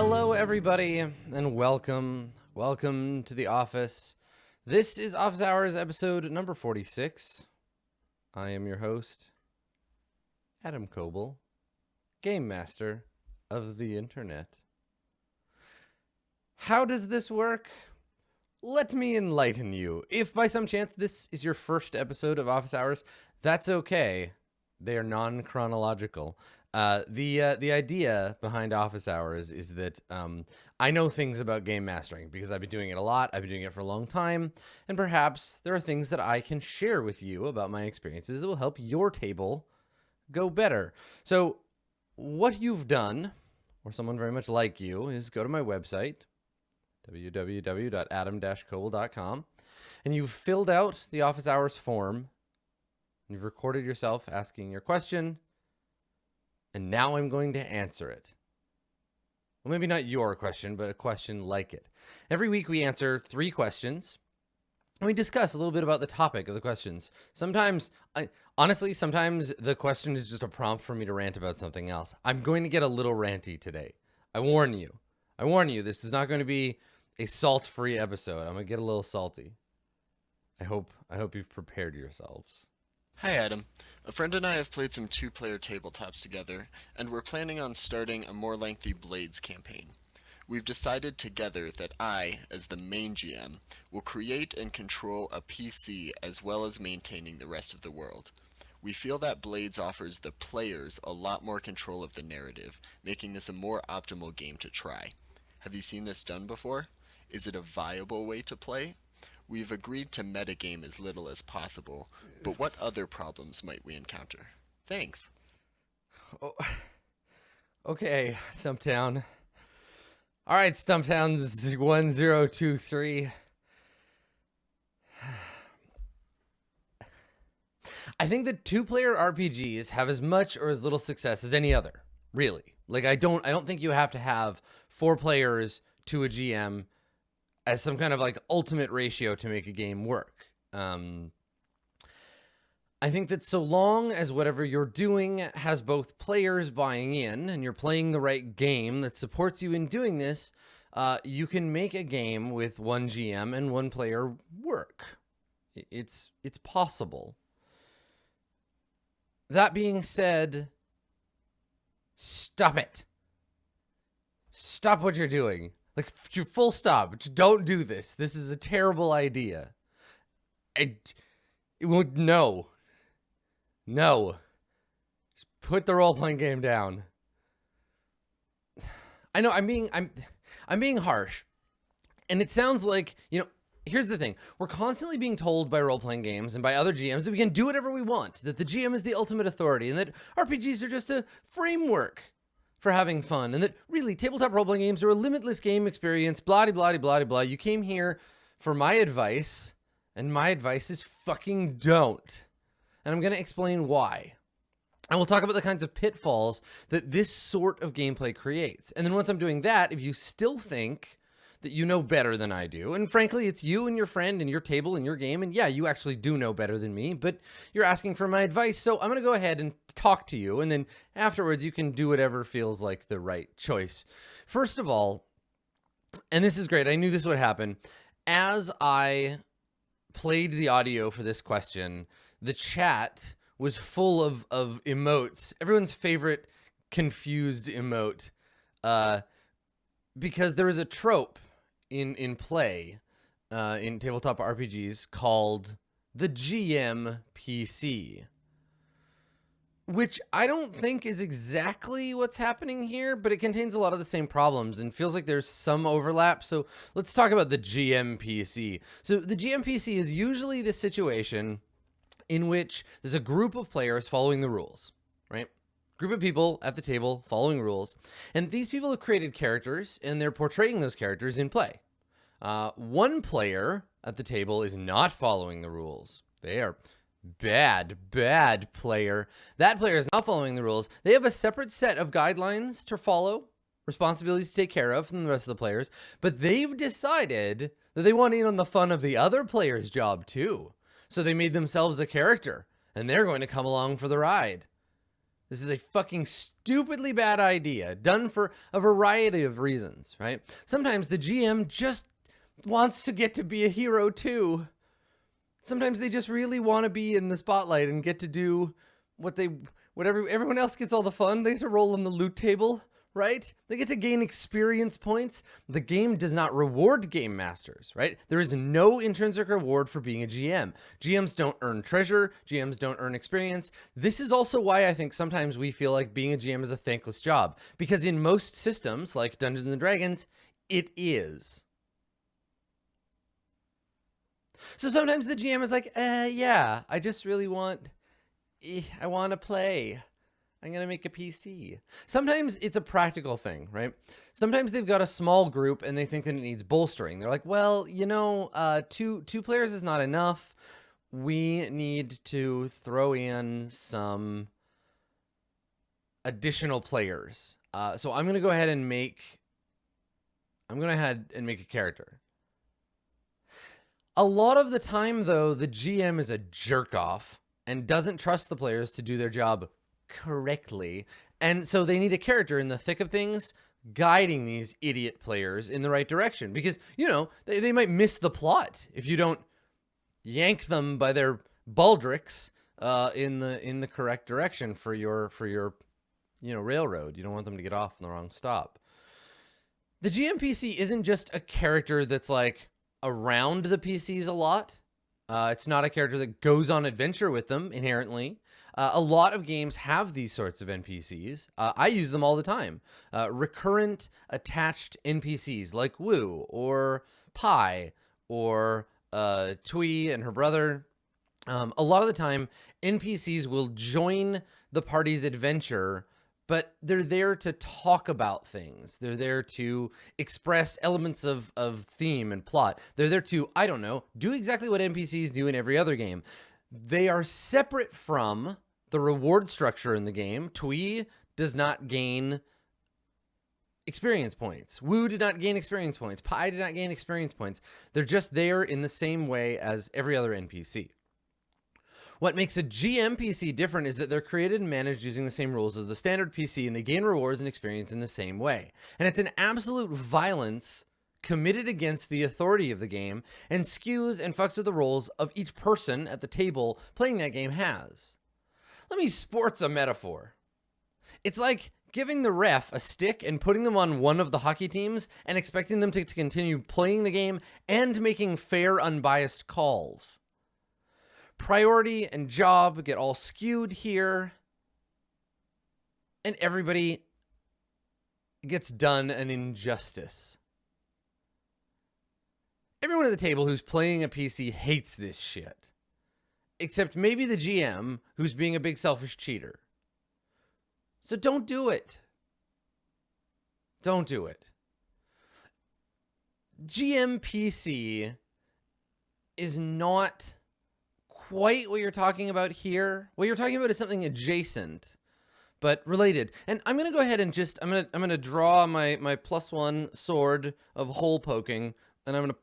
Hello, everybody, and welcome to the office. This is Office Hours episode number 46. I am your host, Adam Coble, Game Master of the Internet. How does this work? Let me enlighten you. If by some chance this is your first episode of Office Hours, that's okay. They are non-chronological. The idea behind Office Hours is that I know things about game mastering because I've been doing it a lot. I've been doing it for a long time. And perhaps there are things that I can share with you about my experiences that will help your table go better. So what you've done, or someone very much like you, is go to my website, www.adam-coble.com, and you've filled out the Office Hours form. You've recorded yourself asking your question. And now I'm going to answer it. Well, maybe not your question, but a question like it. Every week we answer 3 questions, and we discuss a little bit about the topic of the questions. Sometimes the question is just a prompt for me to rant about something else. I'm going to get a little ranty today. I warn you, this is not going to be a salt-free episode. I'm going to get a little salty. I hope you've prepared yourselves. Hi Adam. A friend and I have played some 2-player tabletops together, and we're planning on starting a more lengthy Blades campaign. We've decided together that I, as the main GM, will create and control a PC as well as maintaining the rest of the world. We feel that Blades offers the players a lot more control of the narrative, making this a more optimal game to try. Have you seen this done before? Is it a viable way to play? We've agreed to metagame as little as possible, but what other problems might we encounter? Thanks. Oh, okay, Stumptown. All right, Stumptown 1023. I think that 2-player RPGs have as much or as little success as any other, really. Like I don't think you have to have 4 players to a GM as some kind of like ultimate ratio to make a game work. I think that so long as whatever you're doing has both players buying in and you're playing the right game that supports you in doing this, you can make a game with 1 GM and 1 player work. It's possible. That being said, stop it. Stop what you're doing. Like, full stop. Don't do this. This is a terrible idea. No. Just put the role-playing game down. I know I'm being harsh. And it sounds like, here's the thing. We're constantly being told by role-playing games and by other GMs that we can do whatever we want, that the GM is the ultimate authority, and that RPGs are just a framework for having fun, and that really tabletop role-playing games are a limitless game experience, blah blah blah blah. You came here for my advice, and my advice is fucking don't. And I'm going to explain why. And we'll talk about the kinds of pitfalls that this sort of gameplay creates. And then once I'm doing that, if you still think that you know better than I do, and frankly, it's you and your friend and your table and your game, and yeah, you actually do know better than me, but you're asking for my advice, so I'm going to go ahead and talk to you, and then afterwards you can do whatever feels like the right choice. First of all, and this is great, I knew this would happen, as I played the audio for this question, the chat was full of emotes, everyone's favorite confused emote, because there is a trope in play, in tabletop RPGs called the GMPC, which I don't think is exactly what's happening here, but it contains a lot of the same problems and feels like there's some overlap. So let's talk about the GMPC. So the GMPC is usually the situation in which there's a group of players following the rules, right? Group of people at the table following rules, and these people have created characters and they're portraying those characters in play. 1 player at the table is not following the rules. They are bad player. That player is not following the rules. They have a separate set of guidelines to follow, responsibilities to take care of from the rest of the players, but they've decided that they want in on the fun of the other player's job too. So they made themselves a character and they're going to come along for the ride. This is a fucking stupidly bad idea, done for a variety of reasons, right? Sometimes the GM just wants to get to be a hero too. Sometimes they just really want to be in the spotlight and get to do everyone else gets all the fun. They get to roll on the loot table, right? They get to gain experience points. The game does not reward game masters, right? There is no intrinsic reward for being a GM. GMs don't earn treasure. GMs don't earn experience. This is also why I think sometimes we feel like being a GM is a thankless job, because in most systems like Dungeons and Dragons, it is. So sometimes the GM is like, yeah, I just really I want to play. I'm going to make a PC. Sometimes it's a practical thing, right? Sometimes they've got a small group and they think that it needs bolstering. They're like, well, two players is not enough. We need to throw in some additional players. So I'm going to go ahead and make a character. A lot of the time, though, the GM is a jerk off and doesn't trust the players to do their job correctly. And so they need a character in the thick of things guiding these idiot players in the right direction, because, they might miss the plot if you don't yank them by their baldricks in the correct direction for your railroad. You don't want them to get off in the wrong stop. The GMPC isn't just a character that's like around the PCs a lot. It's not a character that goes on adventure with them inherently. A lot of games have these sorts of NPCs. I use them all the time. Recurrent attached NPCs like Woo or Pi or Twee and her brother. A lot of the time, NPCs will join the party's adventure, but they're there to talk about things. They're there to express elements of theme and plot. They're there to, I don't know, do exactly what NPCs do in every other game. They are separate from the reward structure in the game. Twee does not gain experience points. Woo did not gain experience points. Pi did not gain experience points. They're just there in the same way as every other NPC. What makes a GMPC different is that they're created and managed using the same rules as the standard PC, and they gain rewards and experience in the same way. And it's an absolute violence committed against the authority of the game and skews and fucks with the roles of each person at the table playing that game has. Let me sports a metaphor. It's like giving the ref a stick and putting them on one of the hockey teams and expecting them to continue playing the game and making fair, unbiased calls. Priority and job get all skewed here, and everybody gets done an injustice. Everyone at the table who's playing a PC hates this shit, except maybe the GM who's being a big selfish cheater. So don't do it. Don't do it. GMPC is not quite what you're talking about here. What you're talking about is something adjacent, but related. And I'm going to go ahead and I'm going to draw my +1 sword of hole poking, and I'm going to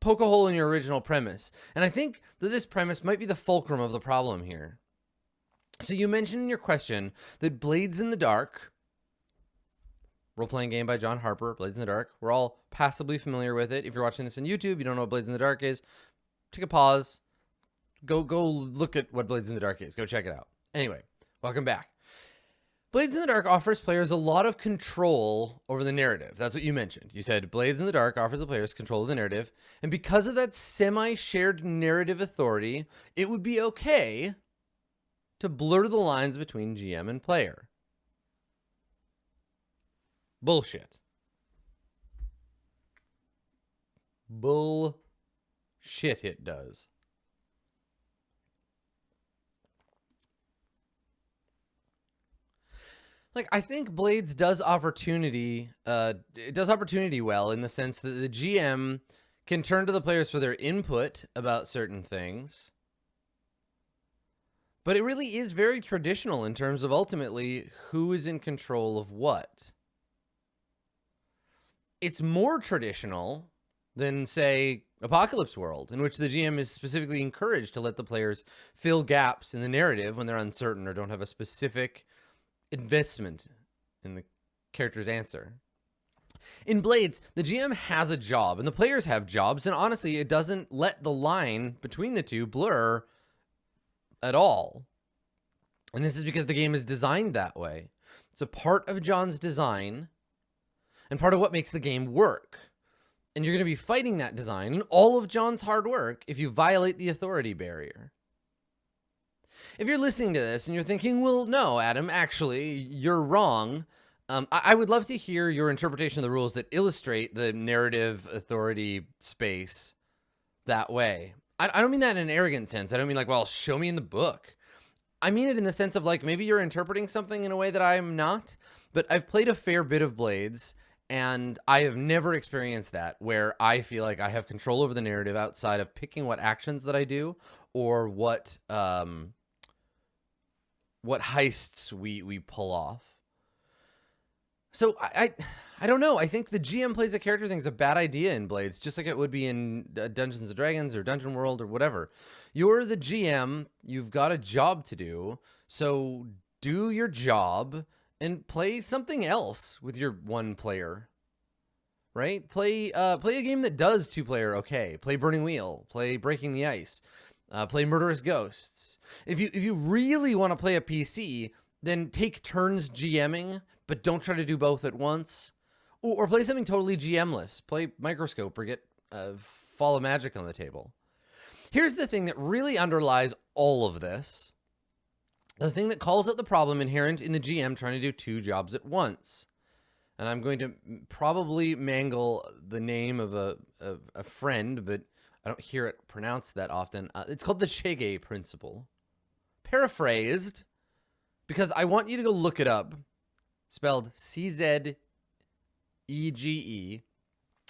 poke a hole in your original premise. And I think that this premise might be the fulcrum of the problem here. So you mentioned in your question that Blades in the Dark, role-playing game by John Harper, Blades in the Dark, we're all passably familiar with it. If you're watching this on YouTube, you don't know what Blades in the Dark is, take a pause. Go look at what Blades in the Dark is. Go check it out. Anyway, welcome back. Blades in the Dark offers players a lot of control over the narrative. That's what you mentioned. You said Blades in the Dark offers the players control of the narrative. And because of that semi-shared narrative authority, it would be okay to blur the lines between GM and player. Bullshit. Bullshit it does. Like, I think Blades does opportunity, it does opportunity well in the sense that the GM can turn to the players for their input about certain things. But it really is very traditional in terms of ultimately who is in control of what. It's more traditional than, say, Apocalypse World, in which the GM is specifically encouraged to let the players fill gaps in the narrative when they're uncertain or don't have a specific investment in the character's answer. In Blades, the GM has a job and the players have jobs, and honestly, it doesn't let the line between the two blur at all. And this is because the game is designed that way. It's a part of John's design and part of what makes the game work. And you're going to be fighting that design and all of John's hard work if you violate the authority barrier. If you're listening to this and you're thinking, well, no, Adam, actually, you're wrong. I would love to hear your interpretation of the rules that illustrate the narrative authority space that way. I don't mean that in an arrogant sense. I don't mean like, well, show me in the book. I mean it in the sense of like, maybe you're interpreting something in a way that I'm not, but I've played a fair bit of Blades, and I have never experienced that where I feel like I have control over the narrative outside of picking what actions that I do or what heists we pull off. So I don't know. I think the GM plays a character thing is a bad idea in Blades, just like it would be in Dungeons and Dragons or Dungeon World or whatever. You're the GM. You've got a job to do. So do your job and play something else with your one player, right? Play a game that does two player. Okay. Play Burning Wheel, play Breaking the Ice, play Murderous Ghosts. If you really want to play a PC, then take turns GMing, but don't try to do both at once, or play something totally GM-less. Play Microscope or get Fall of Magic on the table. Here's the thing that really underlies all of this. The thing that calls out the problem inherent in the GM trying to do two jobs at once. And I'm going to probably mangle the name of a friend, but I don't hear it pronounced that often. It's called the Czege principle. Paraphrased, because I want you to go look it up, spelled C-Z-E-G-E.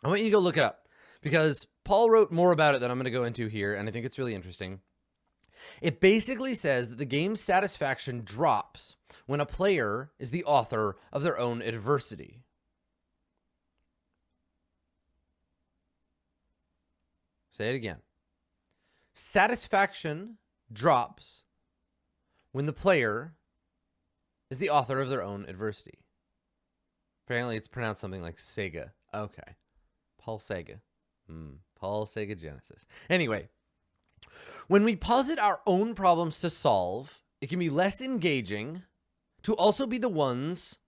I want you to go look it up, because Paul wrote more about it than I'm going to go into here, and I think it's really interesting. It basically says that the game's satisfaction drops when a player is the author of their own adversity. Say it again. Satisfaction drops when the player is the author of their own adversity. Apparently it's pronounced something like Sega. Okay. Paul Czege. Paul Czege Genesis. Anyway, when we posit our own problems to solve, it can be less engaging to also be the ones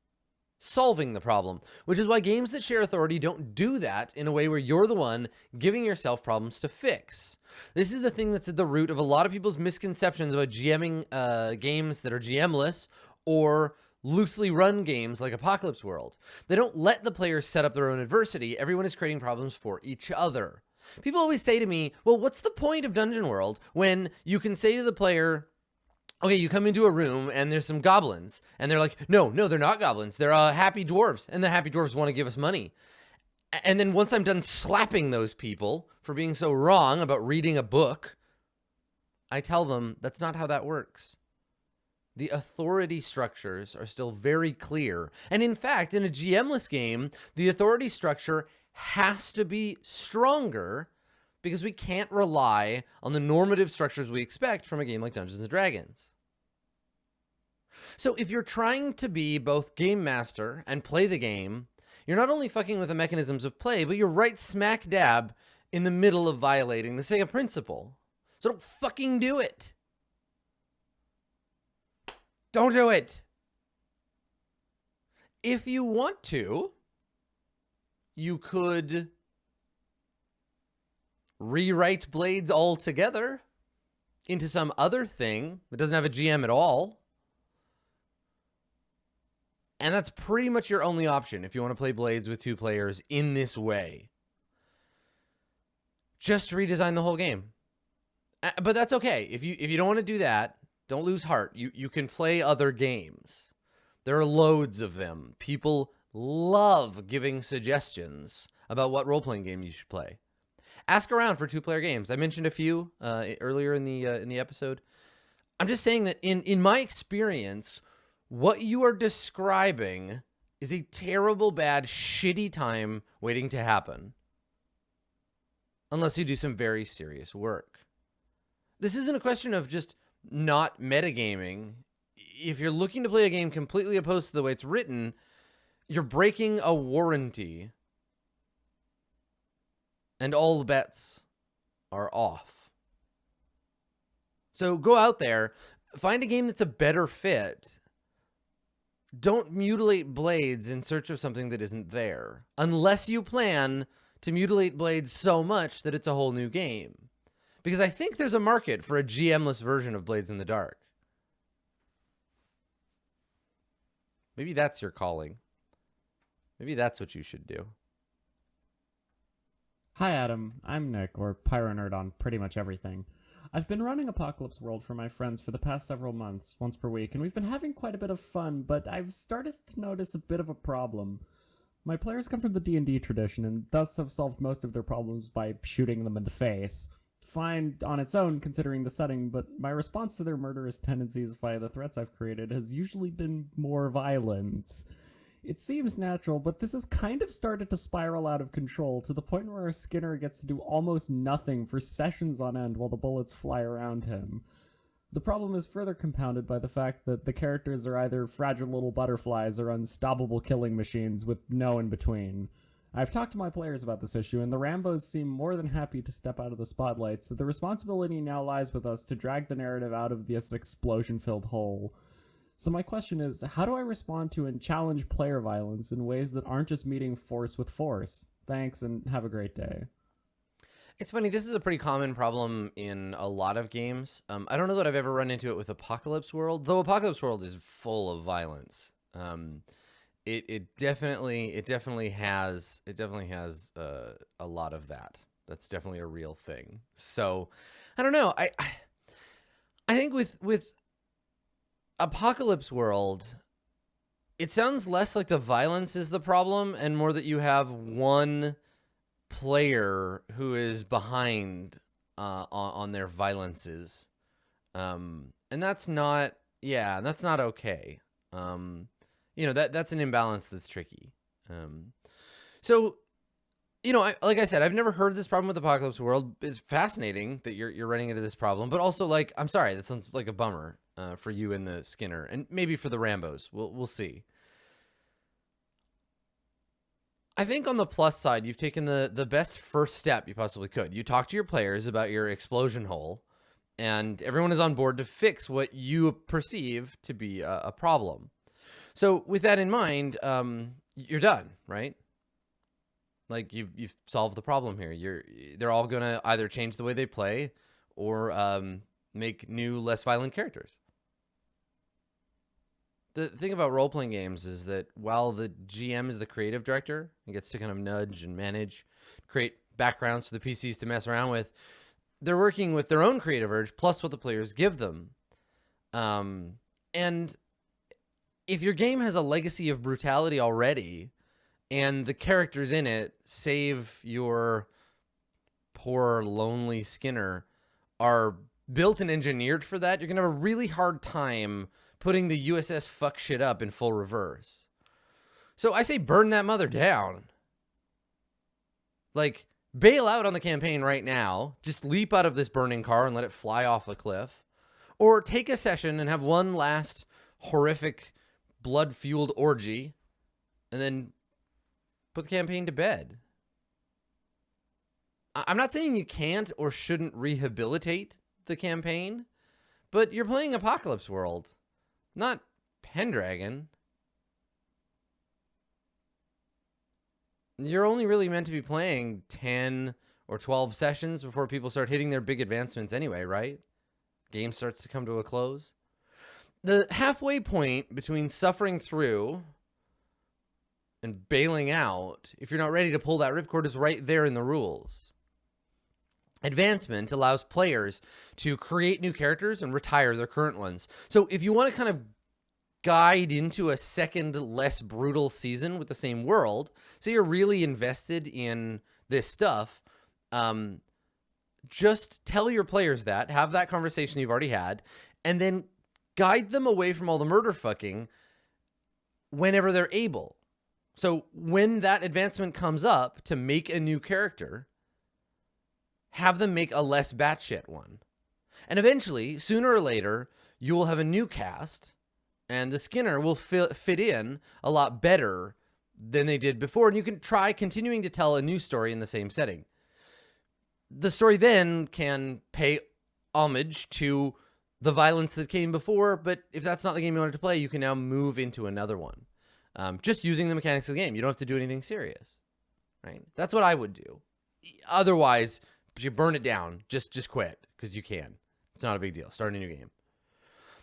solving the problem, which is why games that share authority don't do that in a way where you're the one giving yourself problems to fix. This is the thing that's at the root of a lot of people's misconceptions about GMing games that are GM-less or loosely run games like Apocalypse World. They don't let the players set up their own adversity. Everyone is creating problems for each other. People always say to me, well, what's the point of Dungeon World when you can say to the player, okay, you come into a room and there's some goblins, and they're like, no, they're not goblins. They're happy dwarves, and the happy dwarves want to give us money. And then once I'm done slapping those people for being so wrong about reading a book, I tell them that's not how that works. The authority structures are still very clear. And in fact, in a GM-less game, the authority structure has to be stronger because we can't rely on the normative structures we expect from a game like Dungeons & Dragons. So if you're trying to be both game master and play the game, you're not only fucking with the mechanisms of play, but you're right smack dab in the middle of violating the Sega principle. So don't fucking do it. Don't do it. If you want to, you could rewrite Blades altogether into some other thing that doesn't have a GM at all. And that's pretty much your only option if you want to play Blades with two players in this way. Just redesign the whole game. But that's okay. If you don't want to do that, don't lose heart. You can play other games. There are loads of them. People love giving suggestions about what role-playing game you should play. Ask around for two-player games. I mentioned a few earlier in the episode. I'm just saying that in my experience, what you are describing is a terrible, bad, shitty time waiting to happen. unless you do some very serious work. This isn't a question of just not metagaming. If you're looking to play a game completely opposed to the way it's written, you're breaking a warranty, and all bets are off. So go out there, find a game that's a better fit. Don't mutilate blades in search of something that isn't there, unless you plan to mutilate blades so much that it's a whole new game. Because I think there's a market for a GM-less version of Blades in the Dark. Maybe that's your calling. Maybe that's what you should do. Hi Adam, I'm Nick, or PyroNerd on pretty much everything. I've been running Apocalypse World for my friends for the past several months, once per week, and we've been having quite a bit of fun, but I've started to notice a bit of a problem. My players come from the D&D tradition, and thus have solved most of their problems by shooting them in the face. Fine on its own, considering the setting, but my response to their murderous tendencies via the threats I've created has usually been more violence. It seems natural, but this has kind of started to spiral out of control, to the point where our Skinner gets to do almost nothing for sessions on end while the bullets fly around him. The problem is further compounded by the fact that the characters are either fragile little butterflies or unstoppable killing machines with no in-between. I've talked to my players about this issue, and the Rambos seem more than happy to step out of the spotlight, so the responsibility now lies with us to drag the narrative out of this explosion-filled hole. So my question is, how do I respond to and challenge player violence in ways that aren't just meeting force with force? Thanks, and have a great day. It's funny, this is a pretty common problem in a lot of games. I don't know that I've ever run into it with Apocalypse World, though Apocalypse World is full of violence. It definitely has a lot of that. That's definitely a real thing. So I don't know. I think with Apocalypse World, it sounds less like the violence is the problem and more that you have one player who is behind on their violences. And that's not okay. That's an imbalance that's tricky. So, like I said, I've never heard this problem with Apocalypse World. It's fascinating that you're running into this problem, but also, like, I'm sorry, that sounds like a bummer for you and the Skinner, and maybe for the Rambos. We'll see. I think on the plus side, you've taken the best first step you possibly could. You talk to your players about your explosion hole, and everyone is on board to fix what you perceive to be a problem. So with that in mind, you're done, right? Like you've solved the problem here. They're all gonna either change the way they play or make new, less violent characters. The thing about role-playing games is that while the GM is the creative director and gets to kind of nudge and manage, create backgrounds for the PCs to mess around with, they're working with their own creative urge plus what the players give them. And if your game has a legacy of brutality already and the characters in it, save your poor, lonely Skinner, are built and engineered for that, you're going to have a really hard time putting the USS fuck shit up in full reverse. So I say burn that mother down. Like, bail out on the campaign right now. Just leap out of this burning car and let it fly off the cliff. Or take a session and have one last horrific blood-fueled orgy and then put the campaign to bed. I'm not saying you can't or shouldn't rehabilitate the campaign, but you're playing Apocalypse World, not Pendragon. You're only really meant to be playing 10 or 12 sessions before people start hitting their big advancements anyway, right? Game starts to come to a close. The halfway point between suffering through and bailing out, if you're not ready to pull that ripcord, is right there in the rules. Advancement allows players to create new characters and retire their current ones. So if you want to kind of guide into a second, less brutal season with the same world, say you're really invested in this stuff, just tell your players that, have that conversation you've already had, and then guide them away from all the murder fucking whenever they're able. So when that advancement comes up to make a new character, have them make a less batshit one. And eventually, sooner or later, you will have a new cast, and the Skinner will fit in a lot better than they did before, and you can try continuing to tell a new story in the same setting. The story then can pay homage to the violence that came before, but if that's not the game you wanted to play, you can now move into another one. Just using the mechanics of the game. You don't have to do anything serious, right? That's what I would do. Otherwise, if you burn it down, just quit, because you can. It's not a big deal. Start a new game.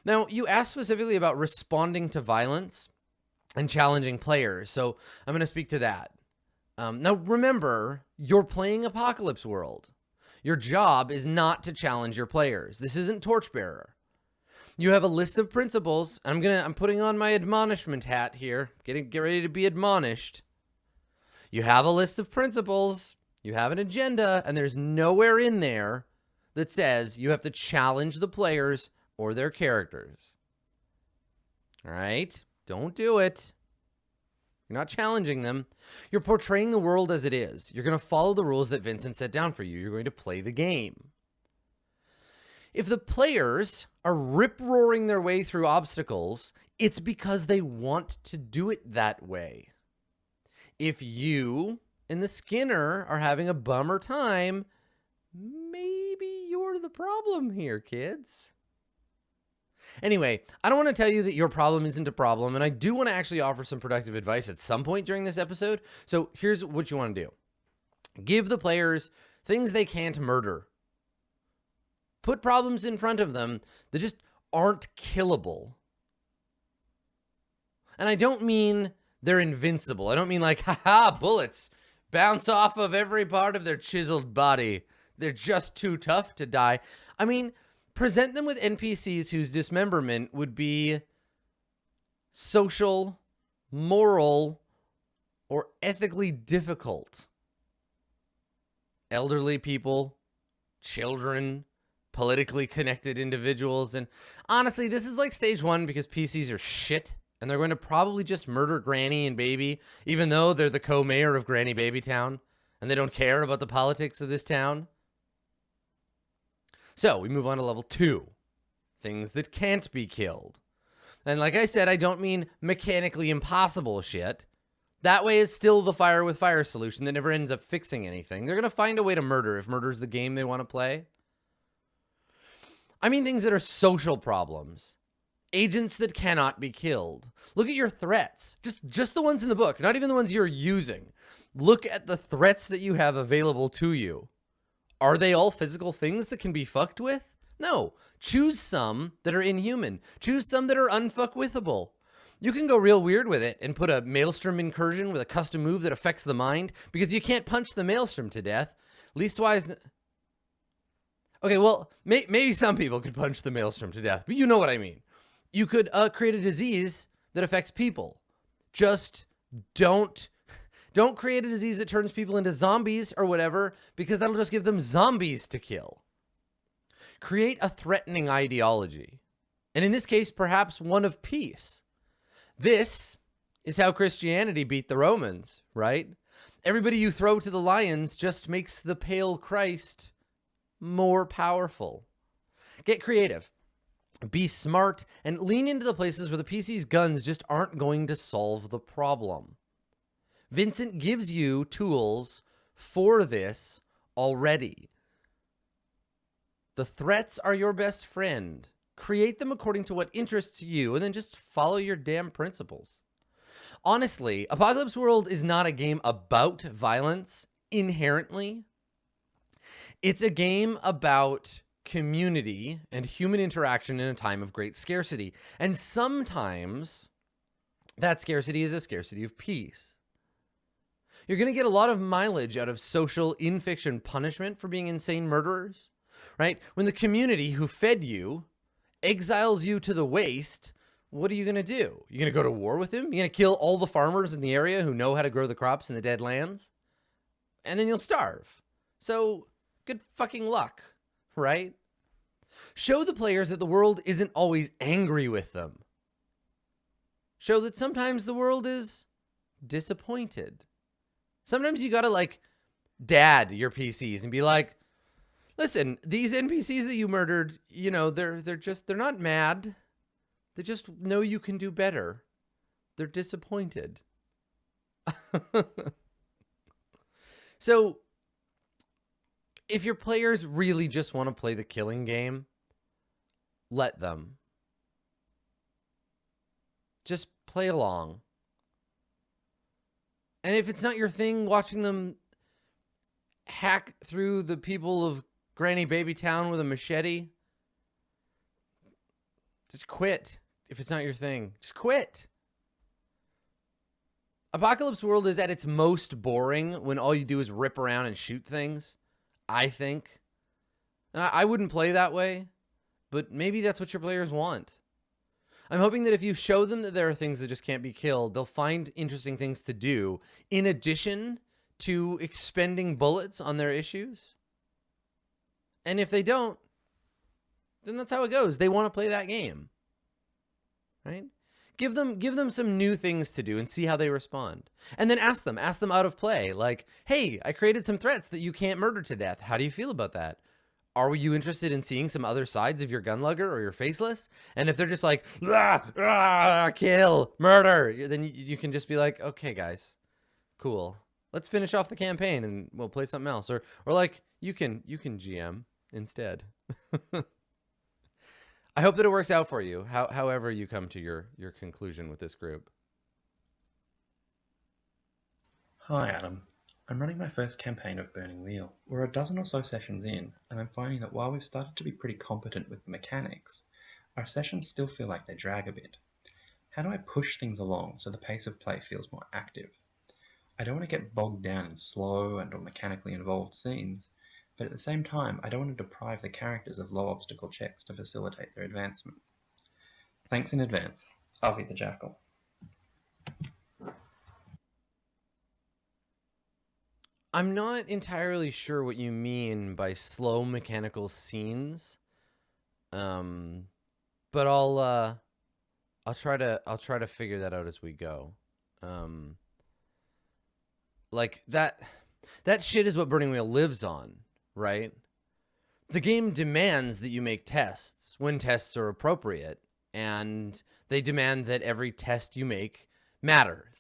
Now, you asked specifically about responding to violence and challenging players, so I'm going to speak to that. Now, remember, you're playing Apocalypse World. Your job is not to challenge your players. This isn't Torchbearer. You have a list of principles. I'm putting on my admonishment hat here. Get ready to be admonished. You have a list of principles. You have an agenda, and there's nowhere in there that says you have to challenge the players or their characters. All right? Don't do it. You're not challenging them. You're portraying the world as it is. You're going to follow the rules that Vincent set down for you. You're going to play the game. If the players are rip-roaring their way through obstacles, it's because they want to do it that way. If you and the Skinner are having a bummer time, maybe you're the problem here, kids. Anyway, I don't want to tell you that your problem isn't a problem, and I do want to actually offer some productive advice at some point during this episode. So here's what you want to do. Give the players things they can't murder. Put problems in front of them that just aren't killable. And I don't mean they're invincible. I don't mean like, haha, bullets bounce off of every part of their chiseled body. They're just too tough to die. I mean, present them with NPCs whose dismemberment would be social, moral, or ethically difficult. Elderly people, children, politically connected individuals. And honestly, this is like stage 1 because PCs are shit. And they're going to probably just murder Granny and Baby, even though they're the co-mayor of Granny Baby Town. And they don't care about the politics of this town. So we move on to level 2. Things that can't be killed. And like I said, I don't mean mechanically impossible shit. That way is still the fire with fire solution that never ends up fixing anything. They're going to find a way to murder if murder's the game they want to play. I mean things that are social problems. Agents that cannot be killed. Look at your threats. Just the ones in the book, not even the ones you're using. Look at the threats that you have available to you. Are they all physical things that can be fucked with? No. Choose some that are inhuman. Choose some that are unfuckwithable. You can go real weird with it and put a Maelstrom incursion with a custom move that affects the mind because you can't punch the Maelstrom to death. Leastwise... Okay, well, maybe some people could punch the Maelstrom to death, but you know what I mean. You could create a disease that affects people. Just don't create a disease that turns people into zombies or whatever, because that'll just give them zombies to kill. Create a threatening ideology. And in this case, perhaps one of peace. This is how Christianity beat the Romans, right? Everybody you throw to the lions just makes the pale Christ more powerful. Get creative. Be smart and lean into the places where the PC's guns just aren't going to solve the problem. Vincent gives you tools for this already. The threats are your best friend. Create them according to what interests you and then just follow your damn principles. Honestly, Apocalypse World is not a game about violence inherently. It's a game about community and human interaction in a time of great scarcity. And sometimes that scarcity is a scarcity of peace. You're going to get a lot of mileage out of social in-fiction punishment for being insane murderers, right? When the community who fed you exiles you to the waste, what are you going to do? You're going to go to war with him? You're going to kill all the farmers in the area who know how to grow the crops in the dead lands? And then you'll starve. So good fucking luck. Right? Show the players that the world isn't always angry with them. Show that sometimes the world is disappointed. Sometimes you gotta like dad your PCs and be like, Listen, these NPCs that you murdered, you know, they're not mad. They just know you can do better. They're disappointed. So, if your players really just want to play the killing game, let them. Just play along. And if it's not your thing, watching them hack through the people of Granny Baby Town with a machete, just quit. If it's not your thing, just quit. Apocalypse World is at its most boring when all you do is rip around and shoot things, I think. And I wouldn't play that way, but maybe that's what your players want. I'm hoping that if you show them that there are things that just can't be killed, they'll find interesting things to do in addition to expending bullets on their issues. And if they don't, then that's how it goes. They want to play that game. Right? Give them some new things to do and see how they respond. And then ask them out of play. Like, hey, I created some threats that you can't murder to death. How do you feel about that? Are you interested in seeing some other sides of your gunlugger or your faceless? And if they're just like, kill, murder, then you can just be like, okay, guys, cool. Let's finish off the campaign and we'll play something else. Or like, you can GM instead. I hope that it works out for you, however you come to your conclusion with this group. Hi, Adam. I'm running my first campaign of Burning Wheel. We're a dozen or so sessions in, and I'm finding that while we've started to be pretty competent with the mechanics, our sessions still feel like they drag a bit. How do I push things along so the pace of play feels more active? I don't want to get bogged down in slow and or mechanically involved scenes, but at the same time, I don't want to deprive the characters of low obstacle checks to facilitate their advancement. Thanks in advance. Avi the Jackal. I'm not entirely sure what you mean by slow mechanical scenes, but I'll try to figure that out as we go. Like that shit is what Burning Wheel lives on, right? The game demands that you make tests when tests are appropriate, and they demand that every test you make matters.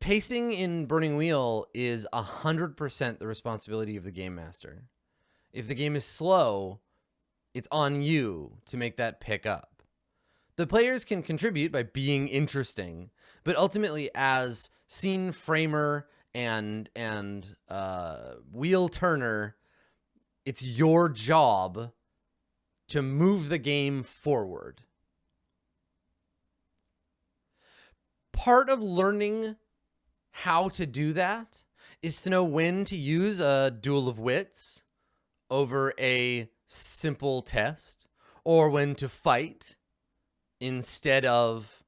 Pacing in Burning Wheel is 100% the responsibility of the game master. If the game is slow, it's on you to make that pick up. The players can contribute by being interesting, but ultimately as scene framer and wheel turner, it's your job to move the game forward. Part of learning how to do that is to know when to use a duel of wits over a simple test, or when to fight instead of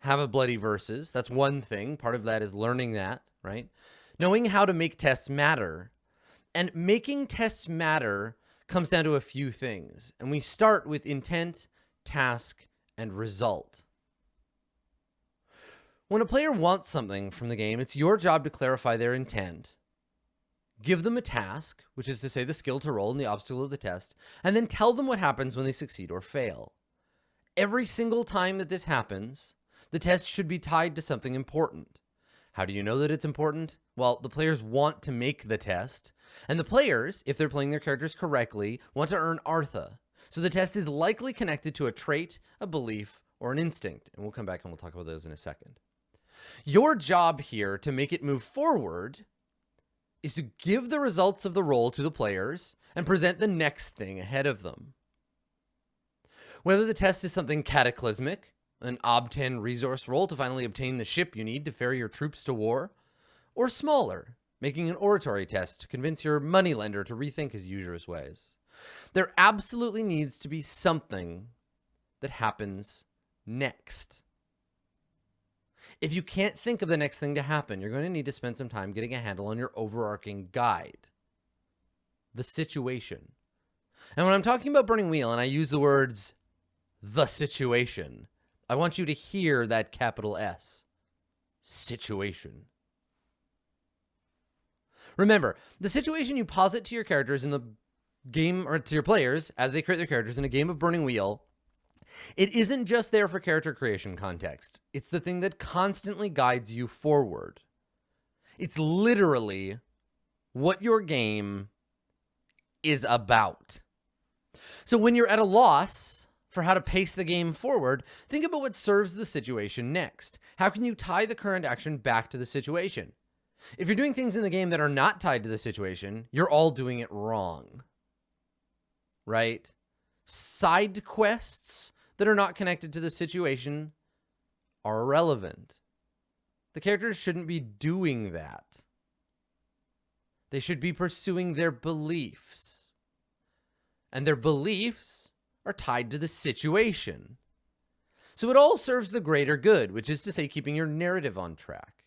have a bloody versus. That's one thing. Part of that is learning that, right? Knowing how to make tests matter. And making tests matter comes down to a few things. And we start with intent, task, and result. When a player wants something from the game, it's your job to clarify their intent, give them a task, which is to say the skill to roll and the obstacle of the test, and then tell them what happens when they succeed or fail. Every single time that this happens, the test should be tied to something important. How do you know that it's important? Well, the players want to make the test, and the players, if they're playing their characters correctly, want to earn Artha. So the test is likely connected to a trait, a belief, or an instinct, and we'll come back and we'll talk about those in a second. Your job here to make it move forward is to give the results of the roll to the players and present the next thing ahead of them. Whether the test is something cataclysmic, an Ob-10 resource roll to finally obtain the ship you need to ferry your troops to war, or smaller, making an oratory test to convince your moneylender to rethink his usurious ways. There absolutely needs to be something that happens next. If you can't think of the next thing to happen, you're going to need to spend some time getting a handle on your overarching guide, the situation. And when I'm talking about Burning Wheel and I use the words, the situation, I want you to hear that capital S, situation. Remember, the situation you posit to your characters in the game, or to your players as they create their characters in a game of Burning Wheel, it isn't just there for character creation context. It's the thing that constantly guides you forward. It's literally what your game is about. So when you're at a loss for how to pace the game forward, think about what serves the situation next. How can you tie the current action back to the situation? If you're doing things in the game that are not tied to the situation, you're all doing it wrong. Right? Side quests that are not connected to the situation are irrelevant. The characters shouldn't be doing that. They should be pursuing their beliefs. And their beliefs are tied to the situation. So it all serves the greater good, which is to say, keeping your narrative on track.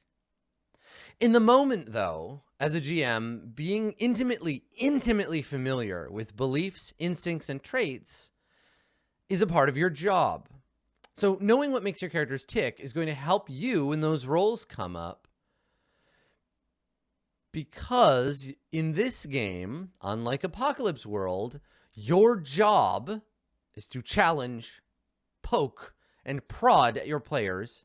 In the moment, though, as a GM, being intimately familiar with beliefs, instincts, and traits is a part of your job. So knowing what makes your characters tick is going to help you when those roles come up. Because in this game, unlike Apocalypse World, your job is to challenge, poke, and prod at your players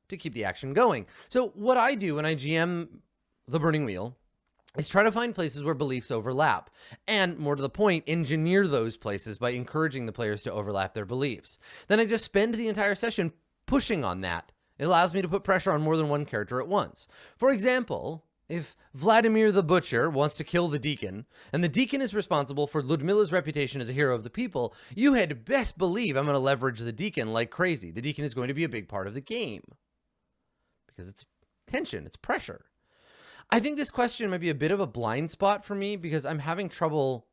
to keep the action going. So what I do when I GM the Burning Wheel is try to find places where beliefs overlap, and more to the point, engineer those places by encouraging the players to overlap their beliefs. Then I just spend the entire session pushing on that. It allows me to put pressure on more than one character at once. For example, if Vladimir the Butcher wants to kill the Deacon, and the Deacon is responsible for Ludmilla's reputation as a hero of the people, you had best believe I'm going to leverage the Deacon like crazy. The Deacon is going to be a big part of the game. Because it's tension, it's pressure. I think this question might be a bit of a blind spot for me because I'm having trouble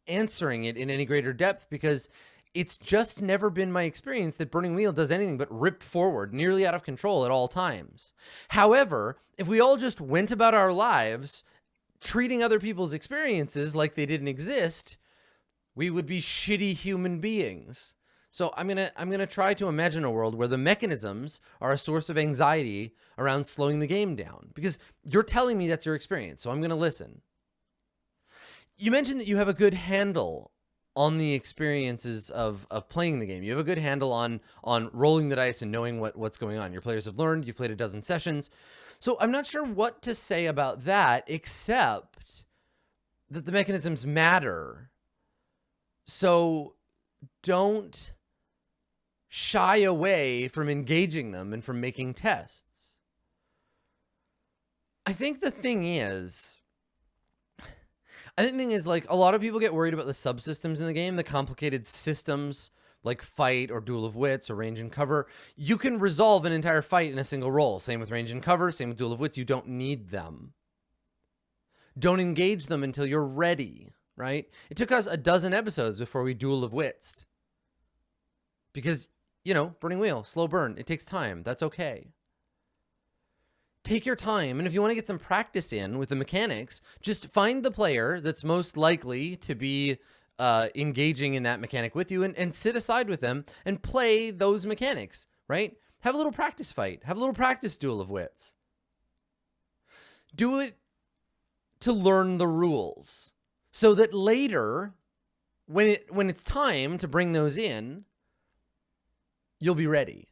answering it in any greater depth because it's just never been my experience that Burning Wheel does anything but rip forward, nearly out of control at all times. However, if we all just went about our lives treating other people's experiences like they didn't exist, we would be shitty human beings. So I'm gonna try to imagine a world where the mechanisms are a source of anxiety around slowing the game down, because you're telling me that's your experience, so I'm gonna listen. You mentioned that you have a good handle on the experiences of playing the game. You have a good handle on rolling the dice and knowing what's going on. Your players have learned, you've played a dozen sessions. So I'm not sure what to say about that, except that the mechanisms matter. So don't shy away from engaging them and from making tests. I think the thing is, like, a lot of people get worried about the subsystems in the game, the complicated systems like fight or duel of wits or range and cover. You can resolve an entire fight in a single roll. Same with range and cover, same with duel of wits. You don't need them. Don't engage them until you're ready, right? It took us a dozen episodes before we duel of wits. Because, you know, Burning Wheel, slow burn. It takes time. That's okay. Take your time. And if you want to get some practice in with the mechanics, just find the player that's most likely to be engaging in that mechanic with you and sit aside with them and play those mechanics, right? Have a little practice fight. Have a little practice duel of wits. Do it to learn the rules so that later, when it's time to bring those in, you'll be ready.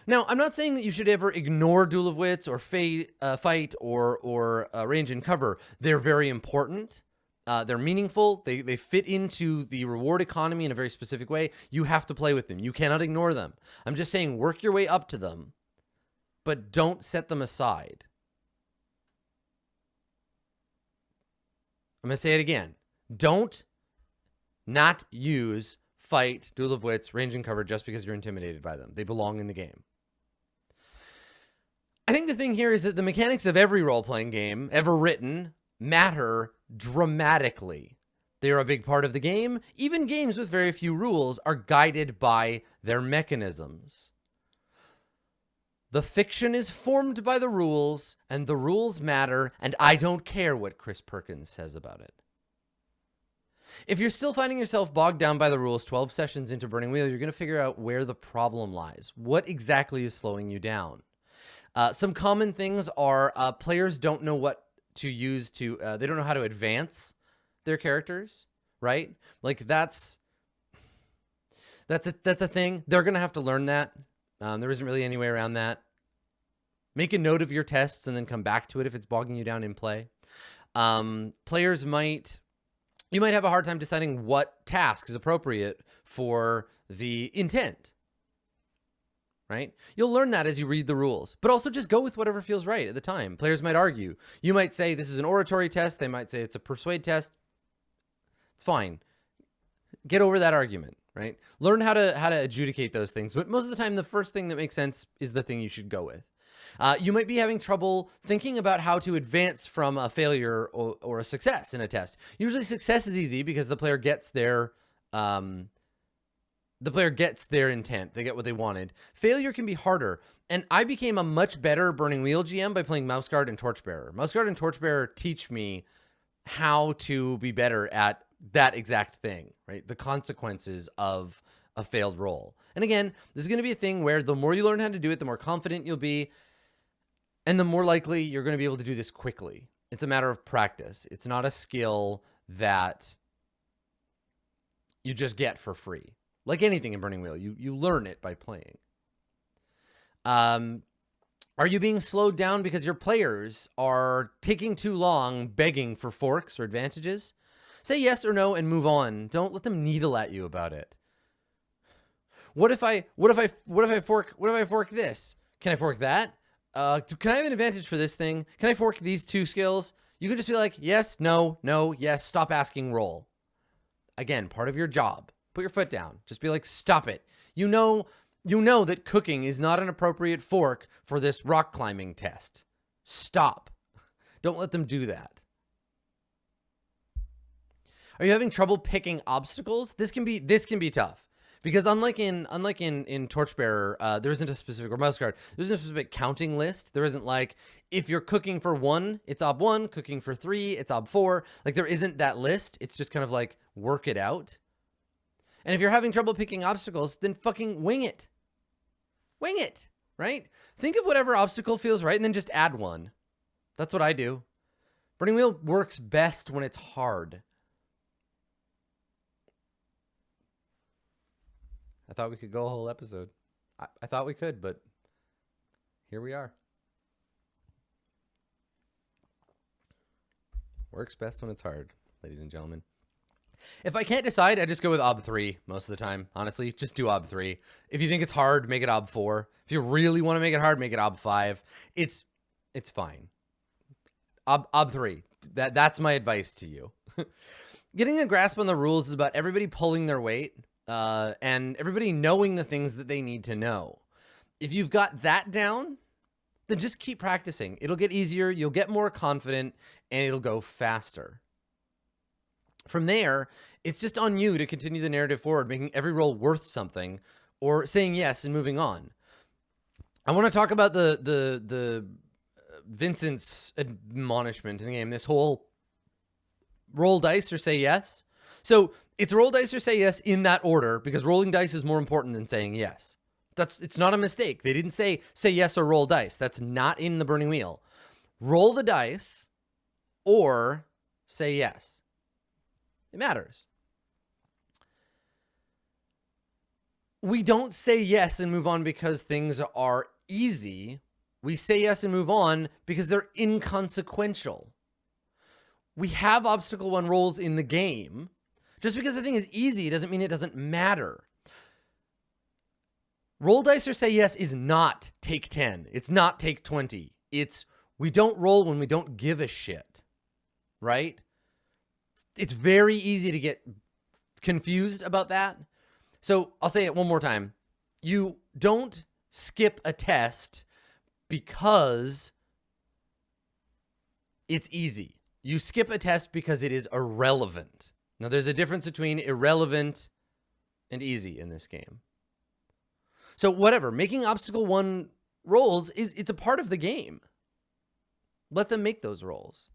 Now, I'm not saying that you should ever ignore duel of wits or fight or range and cover. They're very important. They're meaningful. They fit into the reward economy in a very specific way. You have to play with them. You cannot ignore them. I'm just saying work your way up to them, but don't set them aside. I'm going to say it again. Don't not use fight, duel of wits, range and cover just because you're intimidated by them. They belong in the game. I think the thing here is that the mechanics of every role-playing game ever written matter dramatically. They are a big part of the game. Even games with very few rules are guided by their mechanisms. The fiction is formed by the rules, and the rules matter, and I don't care what Chris Perkins says about it. If you're still finding yourself bogged down by the rules 12 sessions into Burning Wheel, you're going to figure out where the problem lies. What exactly is slowing you down? Some common things are players don't know what to use to, they don't know how to advance their characters, right? Like that's a thing. They're going to have to learn that. There isn't really any way around that. Make a note of your tests and then come back to it if it's bogging you down in play. Players you might have a hard time deciding what task is appropriate for the intent, right? You'll learn that as you read the rules, but also just go with whatever feels right at the time. Players might argue. You might say this is an oratory test. They might say it's a persuade test. It's fine. Get over that argument, right? Learn how to adjudicate those things. But most of the time, the first thing that makes sense is the thing you should go with. You might be having trouble thinking about how to advance from a failure or a success in a test. Usually success is easy because the player gets their intent. They get what they wanted. Failure can be harder. And I became a much better Burning Wheel GM by playing Mouseguard and Torchbearer. Mouseguard and Torchbearer teach me how to be better at that exact thing, right? The consequences of a failed roll. And again, this is going to be a thing where the more you learn how to do it, the more confident you'll be, and the more likely you're going to be able to do this quickly. It's a matter of practice. It's not a skill that you just get for free. Like anything in Burning Wheel, you learn it by playing. Are you being slowed down because your players are taking too long begging for forks or advantages? Say yes or no and move on. Don't let them needle at you about it. What if I fork this? Can I fork that? Can I have an advantage for this thing? Can I fork these two skills? You can just be like, yes, no, no, yes, stop asking, roll. Again, part of your job. Put your foot down. Just be like, stop it. You know that cooking is not an appropriate fork for this rock climbing test. Stop. Don't let them do that. Are you having trouble picking obstacles? This can be tough. Because unlike in Torchbearer, there isn't a specific, or Mouseguard, there isn't a specific counting list. There isn't like, if you're cooking for 1, it's ob 1, cooking for 3, it's ob 4. Like there isn't that list. It's just kind of like, work it out. And if you're having trouble picking obstacles, then fucking wing it. Wing it, right? Think of whatever obstacle feels right and then just add one. That's what I do. Burning Wheel works best when it's hard. I thought we could go a whole episode. I thought we could, but here we are. Works best when it's hard, ladies and gentlemen. If I can't decide, I just go with ob 3 most of the time. Honestly, just do ob 3. If you think it's hard, make it ob 4. If you really want to make it hard, make it ob 5. It's fine. Ob 3. That's my advice to you. Getting a grasp on the rules is about everybody pulling their weight. And everybody knowing the things that they need to know. If you've got that down, then just keep practicing. It'll get easier, you'll get more confident, and it'll go faster. From there, it's just on you to continue the narrative forward, making every roll worth something, or saying yes and moving on. I want to talk about the Vincent's admonishment in the game, this whole roll dice or say yes. So it's roll dice or say yes in that order, because rolling dice is more important than saying yes. It's not a mistake. They didn't say yes or roll dice. That's not in the Burning Wheel. Roll the dice or say yes. It matters. We don't say yes and move on because things are easy. We say yes and move on because they're inconsequential. We have obstacle 1 rolls in the game. Just because the thing is easy doesn't mean it doesn't matter. Roll dice or say yes is not take 10. It's not take 20. It's we don't roll when we don't give a shit, right? It's very easy to get confused about that. So I'll say it one more time. You don't skip a test because it's easy. You skip a test because it is irrelevant. Now, there's a difference between irrelevant and easy in this game. So whatever, making obstacle 1 rolls it's a part of the game. Let them make those rolls.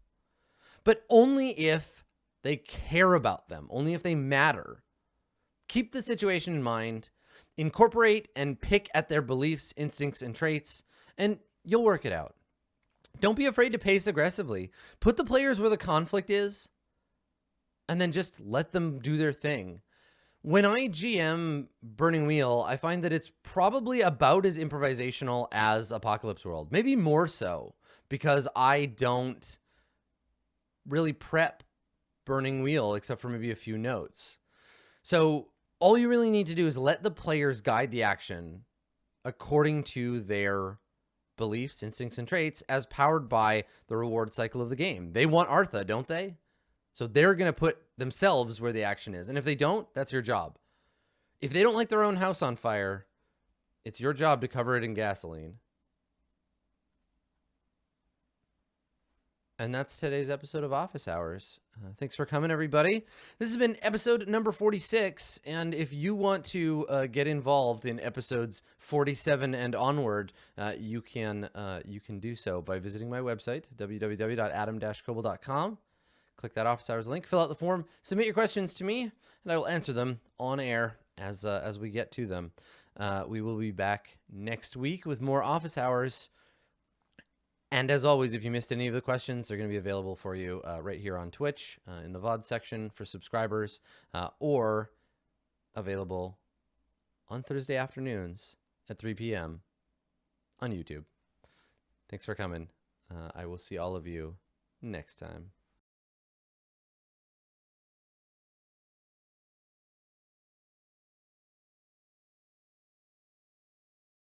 But only if they care about them, only if they matter. Keep the situation in mind, incorporate and pick at their beliefs, instincts, and traits, and you'll work it out. Don't be afraid to pace aggressively. Put the players where the conflict is, and then just let them do their thing. When I GM Burning Wheel, I find that it's probably about as improvisational as Apocalypse World. Maybe more so, because I don't really prep Burning Wheel except for maybe a few notes. So all you really need to do is let the players guide the action according to their beliefs, instincts, and traits as powered by the reward cycle of the game. They want Artha, don't they? So they're going to put themselves where the action is. And if they don't, that's your job. If they don't like their own house on fire, it's your job to cover it in gasoline. And that's today's episode of Office Hours. Thanks for coming, everybody. This has been episode number 46. And if you want to get involved in episodes 47 and onward, you can do so by visiting my website, www.adam-koble.com. Click that Office Hours link, fill out the form, submit your questions to me, and I will answer them on air as we get to them. We will be back next week with more Office Hours. And as always, if you missed any of the questions, they're going to be available for you right here on Twitch in the VOD section for subscribers, or available on Thursday afternoons at 3 p.m. on YouTube. Thanks for coming. I will see all of you next time.